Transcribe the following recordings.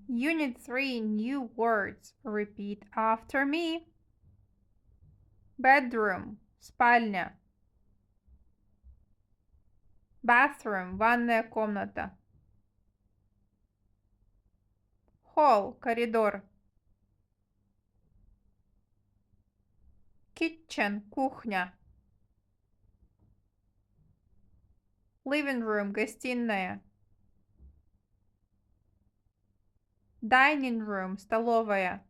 Unit 3, new words. Repeat after me. Bedroom, спальня. Bathroom, ванная комната. Hall, коридор. Kitchen, кухня. Living room, гостиная. Dining room, столовая.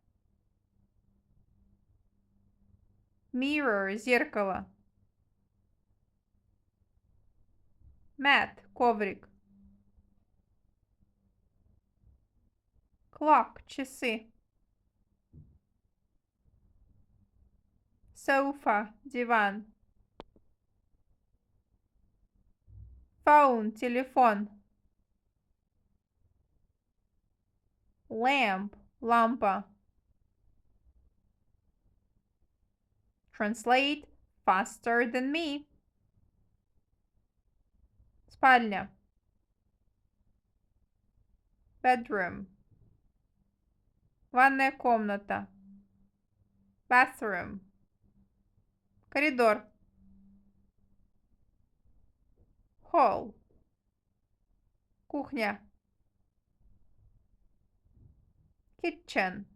Mirror, зеркало. Mat, коврик. Clock, часы. Sofa, диван. Phone, телефон. Lamp, лампа. Translate faster than me. Спальня. Bedroom. Ванная комната. Bathroom. Коридор. Hall. Кухня. Kitchen.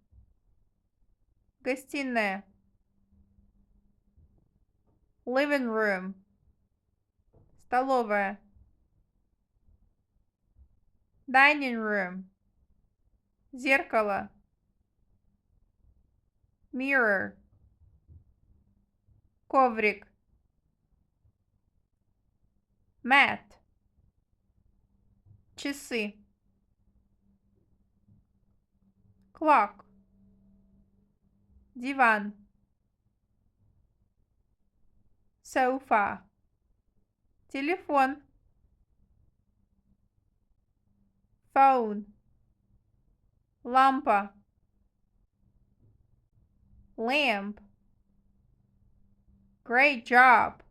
Гостиная. Living room. Столовая. Dining room. Зеркало. Mirror. Коврик. Mat. Часы. Clock. Диван. Sofa. Телефон. Phone. Лампа. Lamp. Great job!